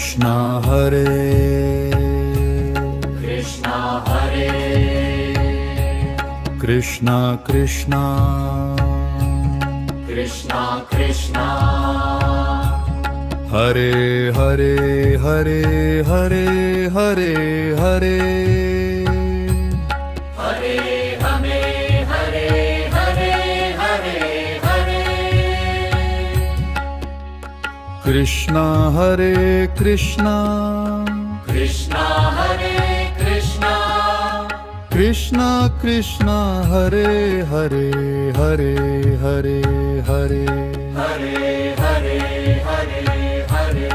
Krishna Hare Krishna Hare Krishna Krishna Krishna Krishna Hare Hare Hare Hare Hare Hare Hare Rame Hare Hare Hare Hare Krishna Hare Krishna Krishna Hare Krishna Krishna Krishna Hare Hare Hare Hare Hare Hare Hare Hare Hare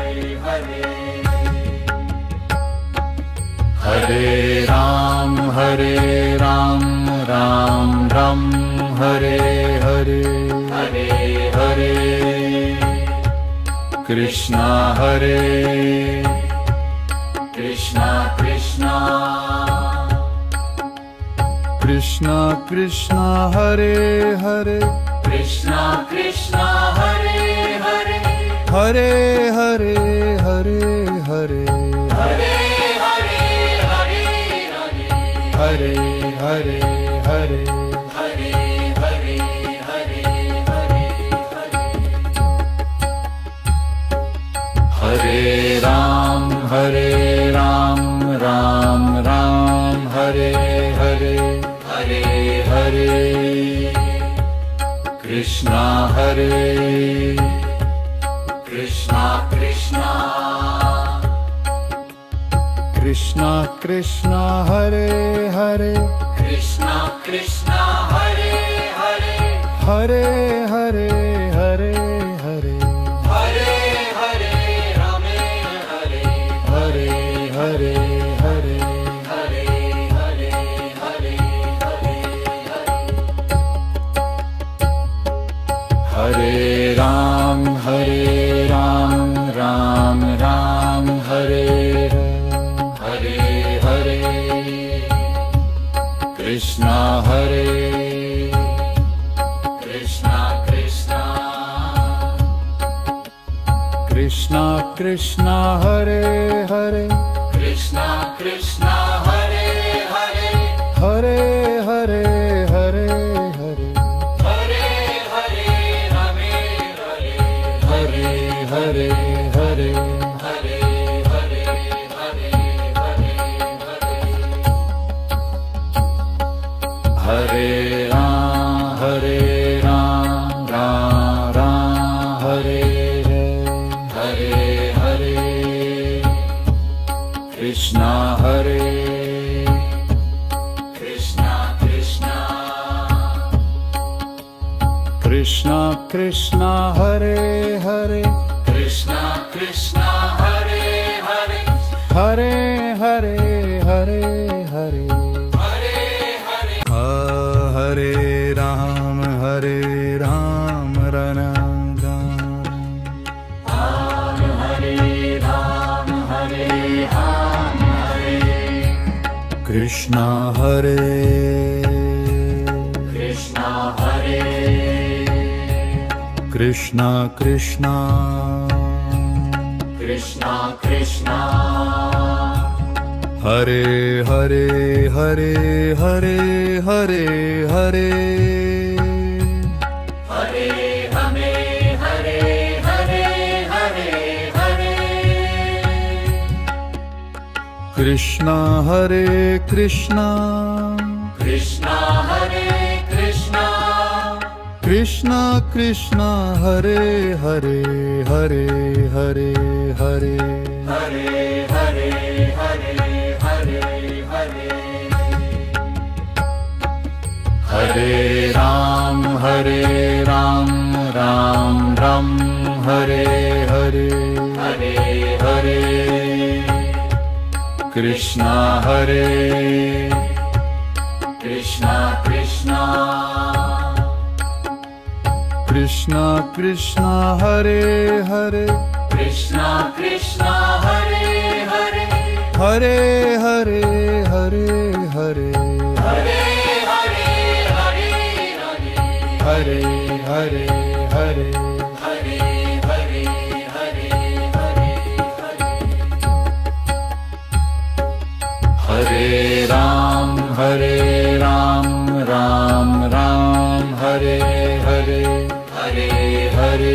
Hare Hare Ram Ram Ram Hare Hare Hare Hare Krishna Hare Krishna Krishna Krishna Krishna Hare Hare Krishna Krishna Hare Hare Hare Hare Hare Hare Hare Hare Hare Hare Hare Hare Hare Hare Hare Hare Hare Hare Ram Ram Ram Hare Hare Hare Hare Krishna Hare Krishna Krishna Krishna Krishna Hare Hare Krishna Krishna Hare Hare Hare Hare Hare Hare Hare Hare Rame Hare Hare Hare Hare Hare Hare Hare Hare Hare Ram Ram Hare Hare Hare Krishna Hare Krishna Krishna Krishna Krishna Hare Hare Krishna Krishna Hare Hare Hare Hare Hare Hare Hare Hare Rame Hare Hare Hare Hare Hare Hare Hare Hare Hare Ram Ram Hare Hare Hare Krishna Hare Krishna Krishna Krishna Krishna Hare Hare Krishna Krishna Hare Hare Hare Hare Hare Hare Hare Hare Hare Ram Rana Hare Ram Hare Ram Hare Krishna Hare Krishna Hare Krishna Krishna Krishna Krishna Hare Hare Hare Hare Hare Hare Hare Rame Hare Hare Hare Hare Krishna Hare Krishna Krishna Hare Krishna Krishna Krishna Hare Hare Hare Hare Hare Hare Hare Hare Hare Hare Hare Ram Ram Hare Hare Hare Hare Krishna Hare Krishna Krishna Krishna Krishna Hare Hare Krishna Krishna Hare Hare Hare Hare Hare Hare Hare Hare Hare Hare Hare Hare Hare Hare Hare Hare Hare Hare Hare Ram, Ram Ram, Hare Hare, Hare Hare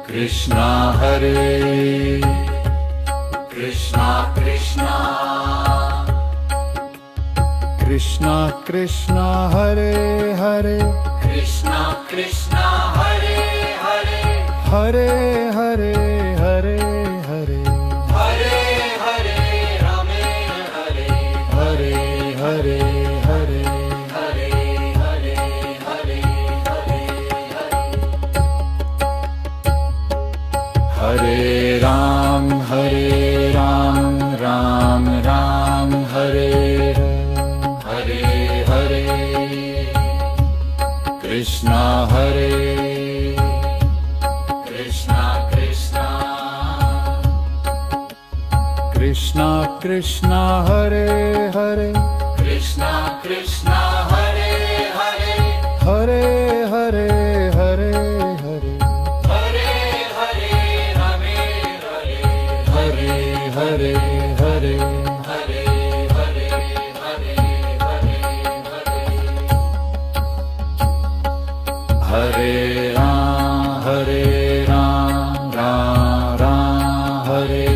Krishna Hare, Krishna Krishna, Krishna Krishna, Hare Hare, Krishna Krishna, Hare Hare, Hare Hare, Hare Hare, Hare Hare, Rame Hare, Hare Hare, Hare Hare Hare, Hare Hare, Hare Ram, Ram Ram, Hare Hare, Hare Krishna Hare, Krishna Krishna, Krishna Krishna, Hare Hare, Krishna Krishna, Hare Hare, Hare Hare, Hare Hare, Hare Hare, Rame Hare, Hare Hare, Hare Hare Hare, Hare Hare, Hare Ram, Ram Ram, Hare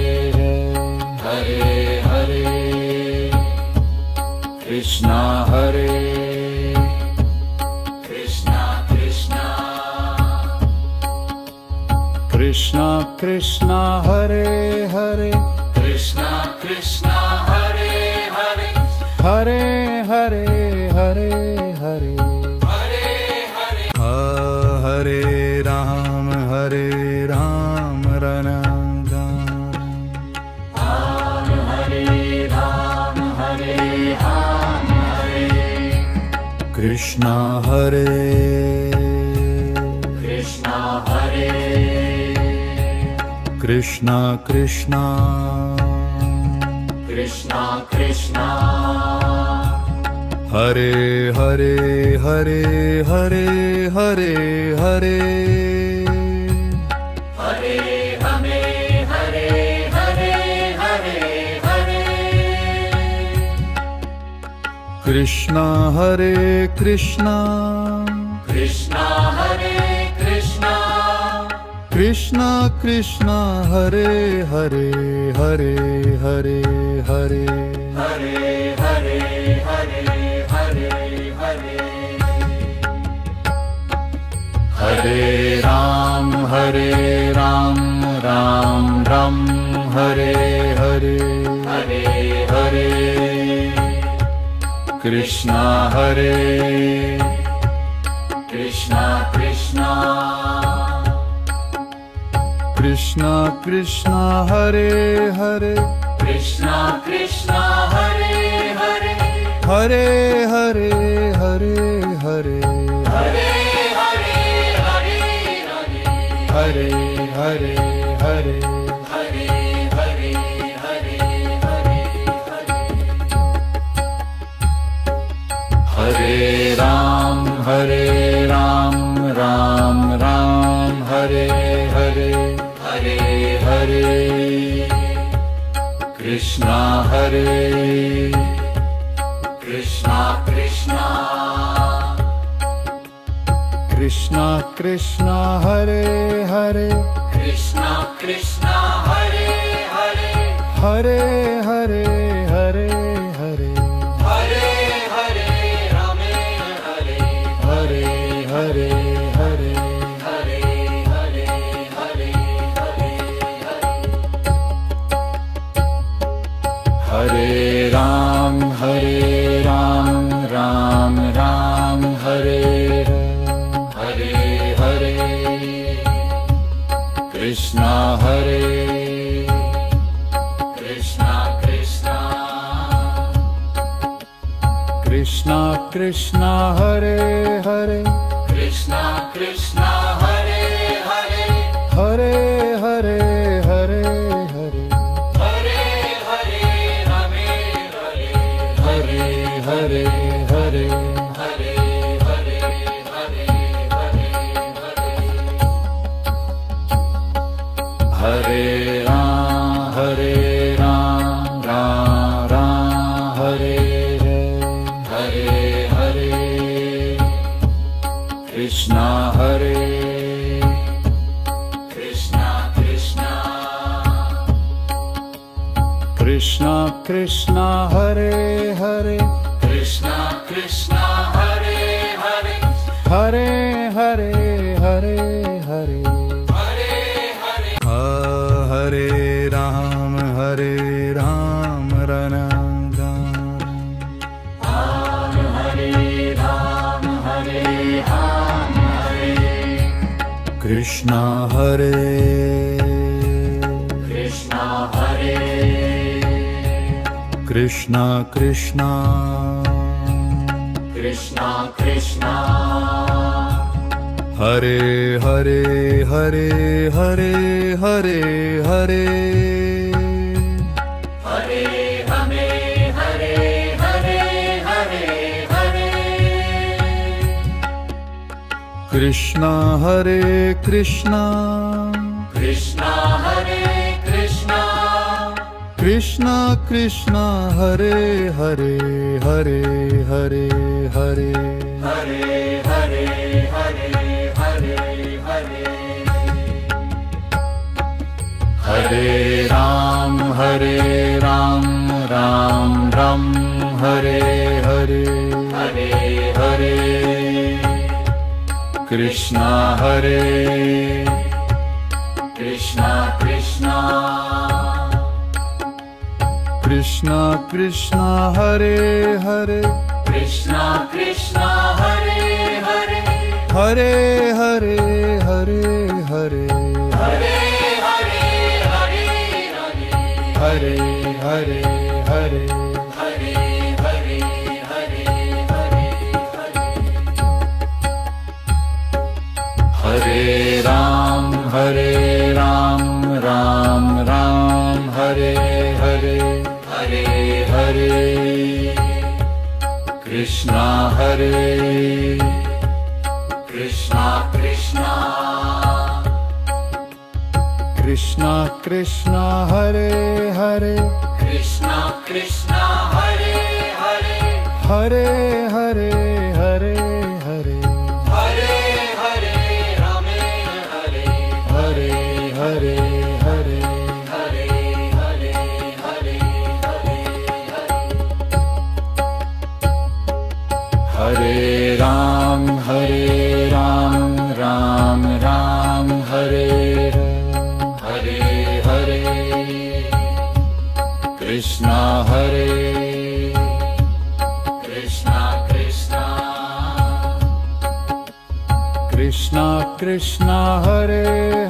Hare, Hare Krishna Hare, Krishna Krishna, Krishna Krishna, Hare Hare, Krishna Krishna, Hare Hare, Hare Hare, Hare Hare, Hare Hare, Hare Ram, Ram Hare Ram, Hare Ram, Hare Krishna Hare, Krishna Hare, Krishna Krishna, Krishna Krishna, Hare Hare, Hare Hare, Hare Hare, Hare Rame Hare, Hare Hare, Hare Krishna Hare Krishna, Krishna Hare Krishna, Krishna Krishna, Hare Hare, Hare Hare, Hare Hare Hare, Hare Hare, Hare Hare Ram, Ram Ram, Hare Hare, Hare Hare Krishna Hare, Krishna Krishna, Krishna Krishna, Hare Hare, Krishna Krishna, Hare Hare, Hare Hare, Hare Hare, Hare Hare, Hare Hare, Hare Hare, Hare Hare Hare, Hare Hare, Hare Ram, Ram Ram, Hare Hare, Hare Hare Krishna Hare, Krishna Krishna, Krishna Krishna, Hare Hare, Krishna Krishna, Hare Hare, Hare Hare, Hare Hare, Hare Hare, Rame Hare, Hare Hare, Hare Hare Hare, Hare Hare, Hare Ram, Ram Ram, Hare Hare Hare Krishna Hare, Krishna Krishna, Krishna Krishna, Hare Hare, Krishna Krishna, Hare Hare, Hare Hare, Hare Hare, Hare Hare, Rame Hare, Hare Hare, Hare Hare Hare, Hare Hare, Hare Ram, Ram Ram, Hare Krishna Krishna Hare Hare, Krishna Krishna Hare Hare, Hare Hare Hare Hare, Hare Hare, Hare Ram Hare Ram, Ram Hare Ram, Hare Ram, Hare Krishna Hare, Krishna Hare, Krishna Krishna, Krishna Krishna, Hare Hare Hare Hare Hare Hare, Hare Rame, Hare Hare, Hare Hare, Krishna Hare Krishna, Krishna Hare Krishna, Krishna Krishna, Hare Hare Hare Hare Hare, Hare Hare, Hare Hare, Hare Hare Ram Hare Ram, Ram Ram Hare Hare, Hare Hare Krishna Hare, Krishna Krishna, Krishna Krishna, Hare Hare, Krishna Krishna, Hare Hare, Hare Hare Hare Hare, Hare Hare, Hare Hare, Hare Hare Hare, Hare Hare, Hare Hare, Hare Ram Hare Ram, Ram Ram Hare Hare, Hare Hare Krishna Hare, Krishna Krishna, Krishna Krishna, Hare Hare, Krishna Krishna, Hare Hare, Hare Hare Hare Hare, Hare Hare, Rame Hare, Hare Hare Hare, Hare Hare, Hare Hare, Hare Ram Hare Ram, Ram Ram Hare Hare, Hare Krishna Hare, Krishna Krishna, Krishna Krishna, Hare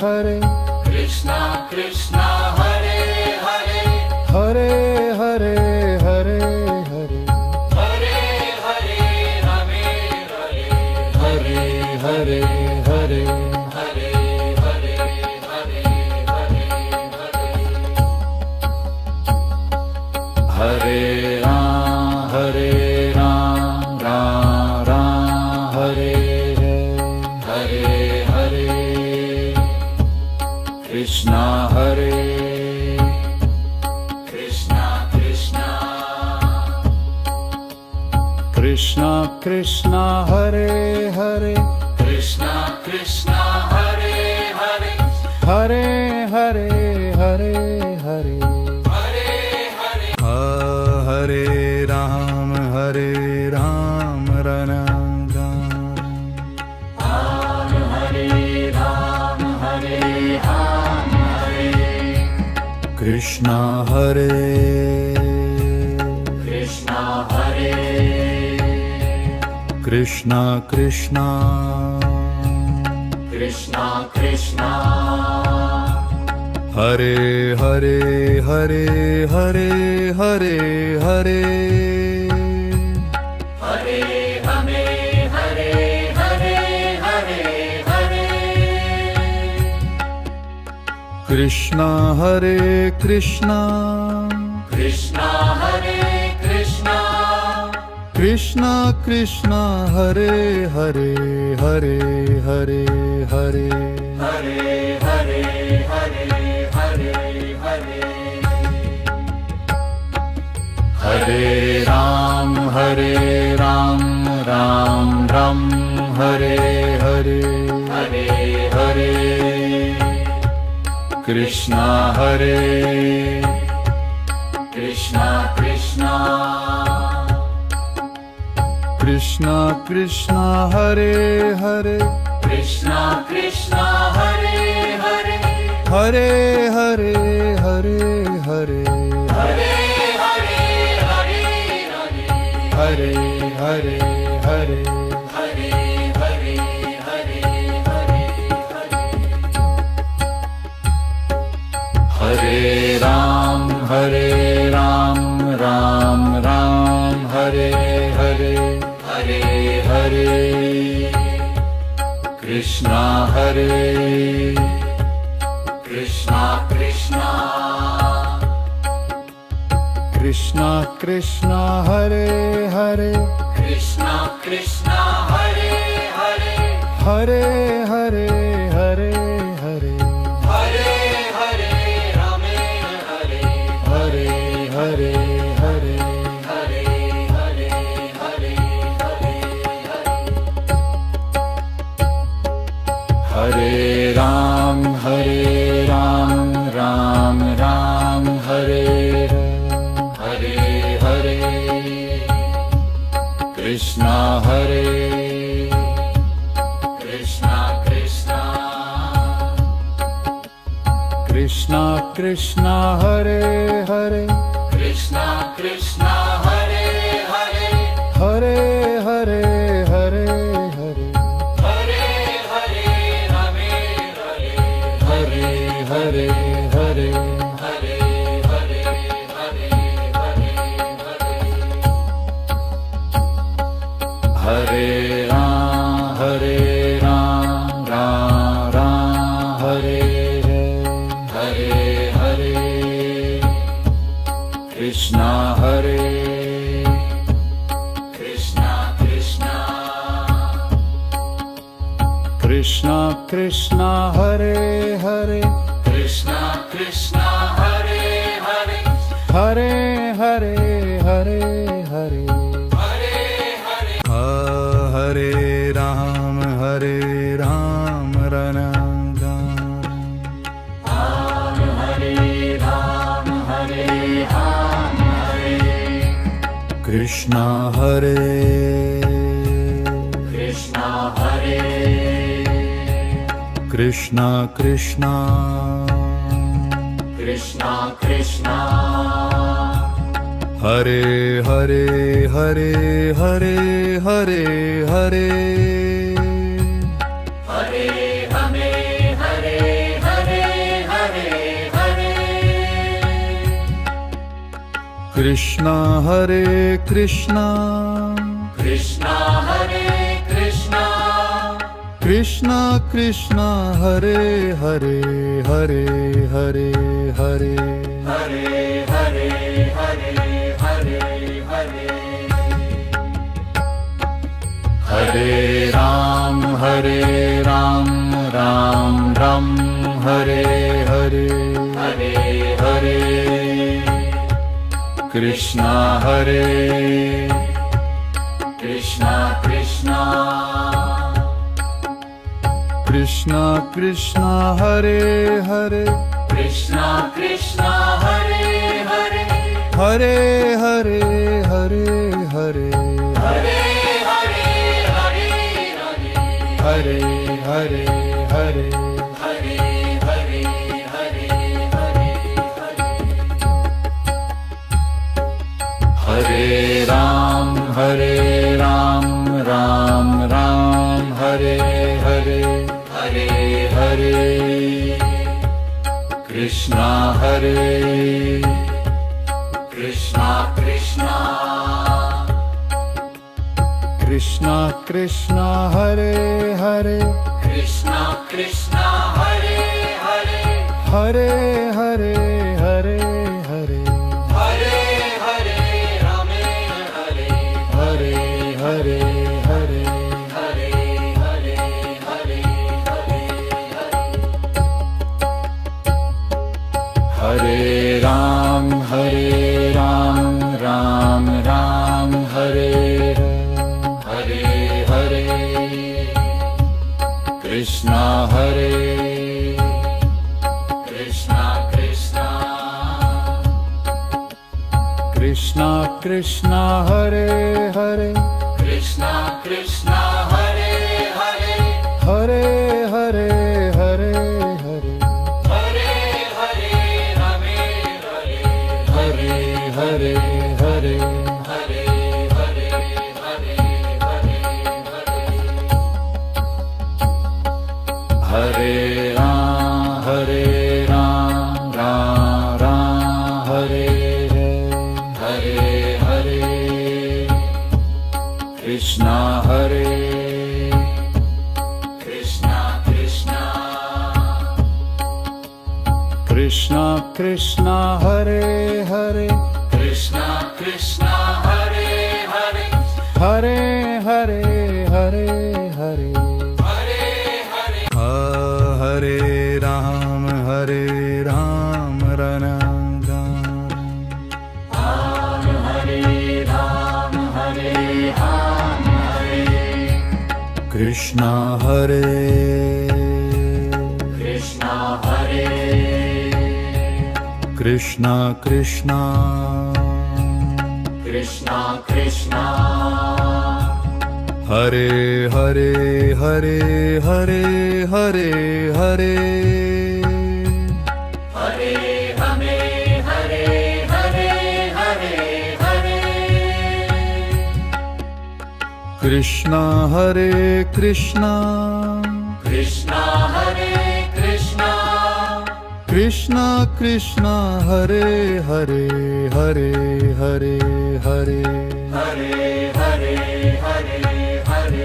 Hare, Krishna Krishna, Hare Hare, Hare Hare Hare Hare, Hare Hare, Rame Hare, Hare Hare Hare, Hare Hare, Hare Hare, Hare Ram Hare Ram, Ram Ram Hare Hare, Hare Krishna Hare, Krishna Krishna, Krishna Krishna, Hare Hare, Krishna Krishna, Hare Hare, Hare Hare Hare Hare, Hare Hare, Hare Ram Hare Ram, Ram Hare Ram, Hare Ram, Hare Krishna Hare, Krishna Hare, Krishna Krishna, Krishna Krishna, Hare Hare Hare Hare Hare Hare, Hare Rame Hare Hare, Hare Hare, Krishna Hare Krishna, Krishna Hare Krishna, Krishna Krishna, Hare Hare Hare Hare Hare, Hare Hare, Hare Hare, Hare Hare Ram Hare Ram, Ram Ram Hare Hare, Hare Hare Krishna Hare, Krishna Krishna Hare Hare, Krishna Krishna Hare Hare, Hare Hare Hare Hare, Hare Hare Hare Hare, Hare Hare Hare, Hare Hare Hare Hare, Hare Ram Ram Ram Hare Hare, Hare Hare Krishna Hare, Krishna Krishna, Krishna Krishna Hare Hare, Krishna Krishna Hare Hare, Hare Hare Hare Hare, Hare Hare Rame Hare, Hare Hare Hare, Hare Hare Hare Hare, Hare Ram Ram Ram Hare Hare, Hare Krishna Hare, Krishna Krishna, Krishna Krishna Hare Hare, Krishna Krishna Hare Hare, Hare Hare Hare Hare, Hare Hare Rame Hare, Hare Hare Hare, Hare Hare Hare Hare Hare, Hare Ram Ram Hare Hare, Hare Krishna Hare, Krishna Krishna, Krishna Krishna Hare Hare, Krishna Krishna Hare Hare, Hare Hare Hare Hare, Hare Hare, Hare Ram Ram Hare Ram Hare Ram Hare, Krishna Hare, Krishna Hare, Krishna Krishna, Krishna Krishna, Hare Hare Hare Hare Hare Hare, Hare Rame Hare Hare Hare Hare, Krishna Hare Krishna, Krishna Hare Krishna, Krishna Krishna Hare Hare Hare Hare Hare, Hare Hare Hare Hare Hare, Hare Ram Ram Hare Hare, Hare Hare Krishna Hare, Krishna Krishna, Krishna Krishna Hare Hare, Krishna Krishna Hare Hare, Hare Hare Hare Hare, Hare Hare Hare Hare, Hare Hare Hare, Hare Hare Hare Hare Hare, Hare Ram Ram Hare Hare, Hare Hare Krishna Hare, Krishna Krishna, Krishna Krishna Hare Hare, Krishna Krishna Hare Hare, Hare Hare Hare Hare, Hare Hare Rame Hare, Hare Hare Hare, Hare Hare Hare Hare Hare, Hare Ram Ram Hare Hare, Hare Krishna Hare, Krishna Krishna, Krishna Krishna Hare Hare, Krishna Krishna Hare Hare Hare Hare Hare Hare Hare Hare Rame Hare Hare Hare Hare Hare Hare Hare Hare Hare Ram Ram Ram Hare Hare Hare Krishna Hare Krishna Krishna Krishna Krishna Hare Hare Krishna Krishna Hare Hare Hare Hare Hare Hare Hare Hare Hare Ram Ram Hare Ram Hare Ram Hare Krishna Hare Krishna Hare Krishna Krishna Krishna Krishna Hare Hare Hare Hare Hare Hare Hare Rame Hare Hare Hare Hare Krishna Hare Krishna Krishna Hare Krishna Krishna Krishna Hare Hare Hare Hare Hare Hare Hare Hare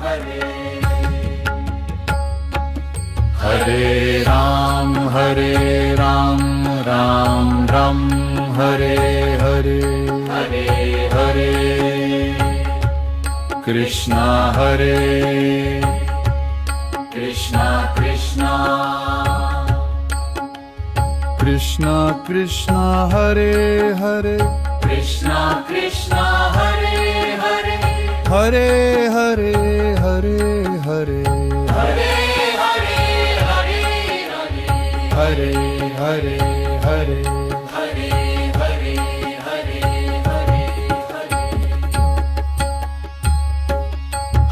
Hare Hare Hare Ram Ram Ram Hare Hare Hare Hare Krishna Hare Krishna Krishna Krishna Krishna Hare Hare Krishna Krishna Hare Hare Hare Hare Hare Hare Hare Hare Hare Hare Hare Hare Hare Hare Hare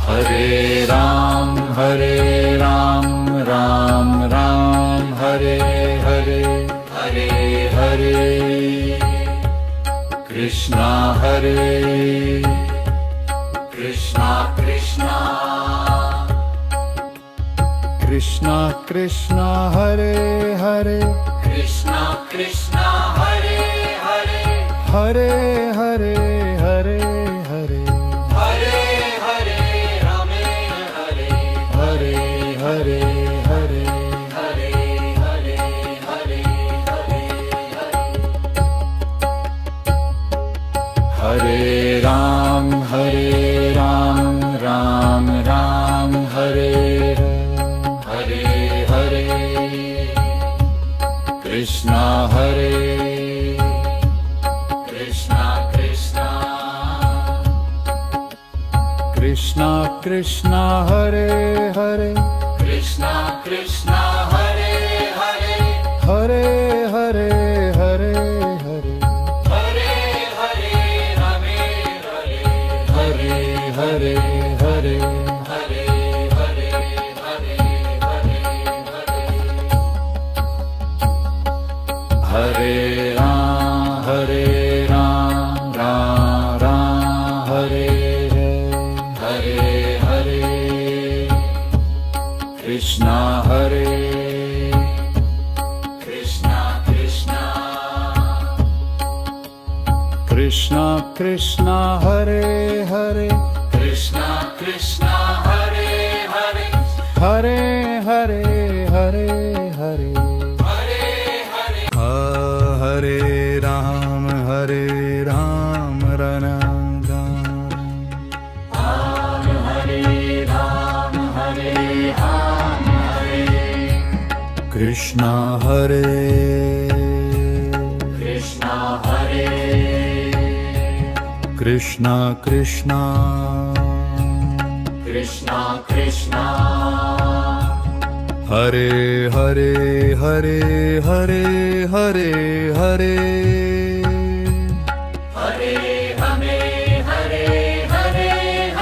Hare Hare Hare Ram Ram Ram Hare Hare Hare Hare Krishna Hare Krishna Krishna Krishna Krishna Hare Hare Krishna Krishna Hare Hare Hare Hare Hare Hare Hare Hare Rame Hare Hare Hare Hare Hare Hare Hare Hare Hare Ram Ram Ram Hare Hare Hare Krishna Hare Krishna Krishna Krishna Krishna Hare Hare Krishna Krishna Hare Hare Hare Hare Hare Hare Hare Hare Rame Hare Hare Hare Hare Hare Hare Hare Hare Hare Ram Ram Hare Hare Hare Krishna Hare Krishna Krishna Krishna Krishna Hare Hare Krishna Krishna Hare Hare Hare Hare Hare Hare Hare Hare Hare Ram Ram Hare Ram Hare Ram Hare Krishna Hare Krishna Hare Krishna Krishna Krishna Krishna Hare Hare Hare Hare Hare Hare Hare Rame Hare Hare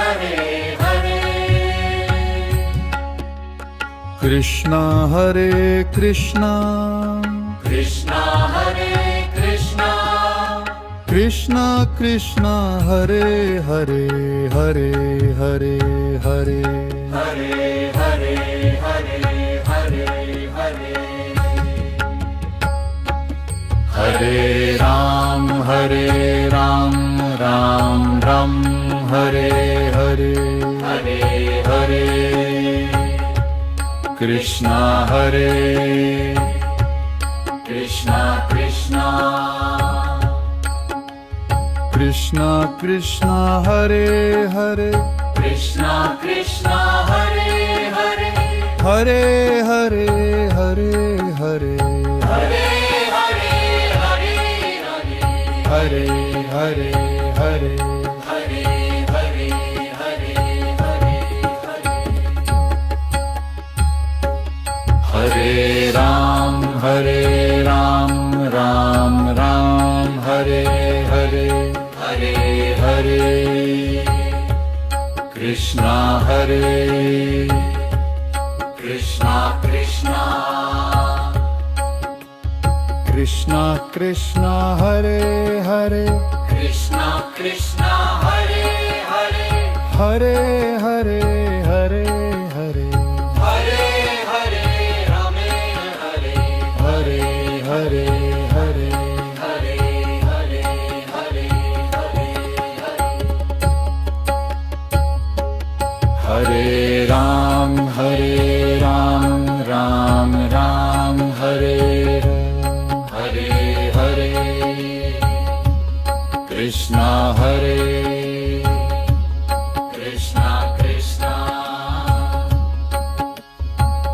Krishna Hare Krishna, Krishna Hare Krishna, Krishna Krishna Hare Hare, Hare Hare Hare, Hare Hare Hare Hare Hare, Hare Ram Ram Ram Hare Hare, Hare Hare Krishna Hare, Krishna Krishna, Krishna Krishna Hare Hare, Krishna Krishna Hare Hare, Hare Hare Hare Hare, Hare Hare Hare Hare, Hare Hare Hare, Hare Hare Hare Hare Hare, Hare Ram Ram Ram Hare Hare, Hare Hare Krishna Hare, Krishna Krishna, Krishna Krishna Hare Hare, Krishna Krishna Hare Hare, Hare Hare Hare Hare, Hare Hare Rame Hare, Hare Hare Hare, Hare Hare Hare Hare Hare, Hare Ram Ram Ram Hare Hare, Hare Krishna Hare, Krishna Krishna,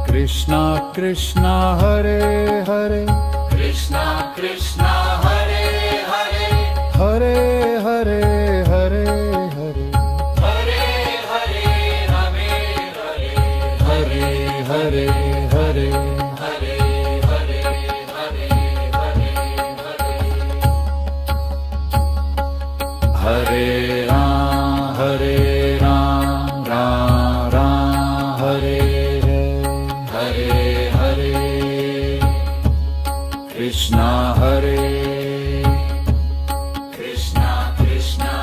Krishna Krishna Hare Hare, Krishna Krishna Hare Hare, Hare Hare Hare Hare, Hare Hare Rame Hare, Hare Hare Hare, Hare Hare Hare Hare Hare, Hare Ram Ram Hare Hare, Hare Krishna Hare, Krishna Krishna,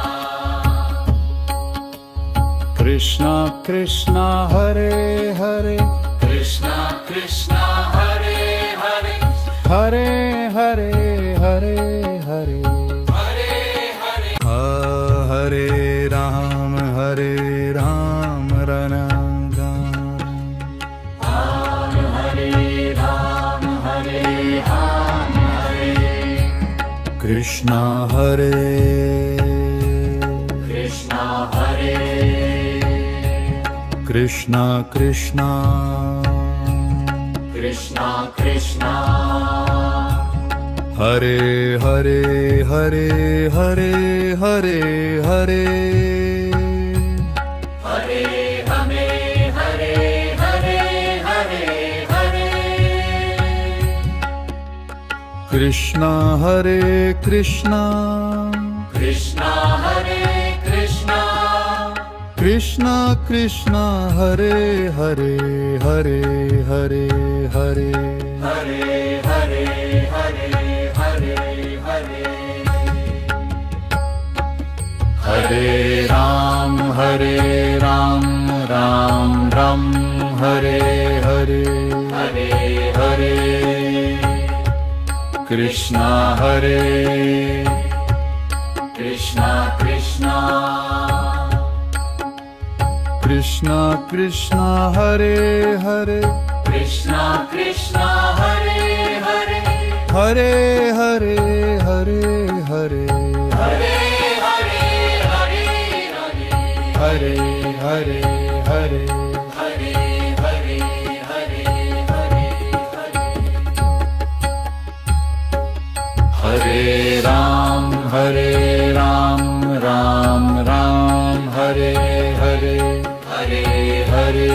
Krishna Krishna Hare Hare, Krishna Krishna Hare Hare, Hare Hare Hare Hare, Hare Hare, Hare Ram Rana Ram, Hare Ram Hare Ram Hare, Krishna Hare, Krishna Hare, Krishna Krishna, Krishna Krishna, Hare Hare Hare Hare Hare Hare, Hare Rame Hare Hare Hare Hare, Krishna Hare Krishna, Krishna Hare Krishna, Krishna Krishna Hare Hare Hare Hare Hare, Hare Hare Hare Hare Hare, Hare Ram Ram Hare Hare, Hare Hare Krishna Hare, Krishna Krishna, Krishna Krishna Hare Hare, Krishna Krishna Hare Hare, Hare Hare Hare Hare, Hare Hare Hare Hare, Hare Hare Hare, Hare Hare Hare Hare Hare, Hare Ram Ram Hare Hare, Hare Hare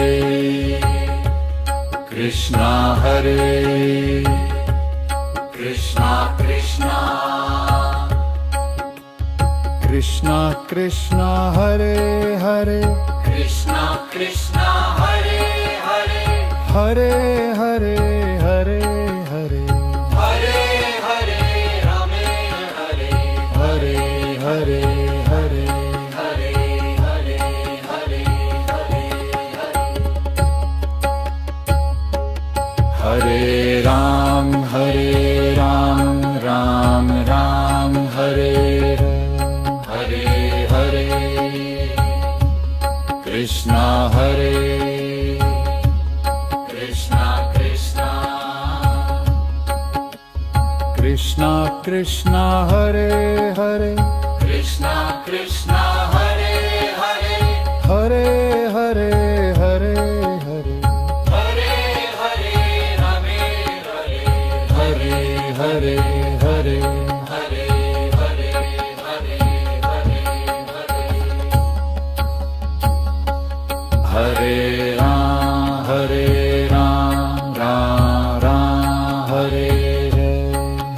Krishna Hare, Krishna Krishna, Krishna Krishna Hare Hare, Krishna Krishna Hare Hare, Hare Hare Hare Hare Hare Hare Rame Hare Hare Hare Hare Hare Hare Hare Hare Hare Ram Ram Ram Hare Hare Hare Krishna Hare Krishna Krishna Krishna Krishna Hare Hare Krishna Krishna Hare Hare Hare Hare Hare Hare Hare Hare Rame Hare Hare Hare Hare Hare Hare Hare Hare Hare Ram Ram Hare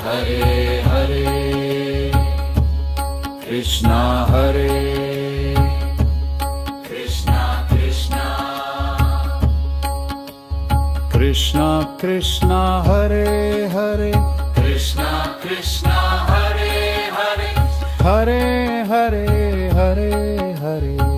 Hare Hare Krishna Hare Krishna Krishna Krishna Krishna Hare Hare Krishna Krishna Hare Hare Hare Hare Hare Hare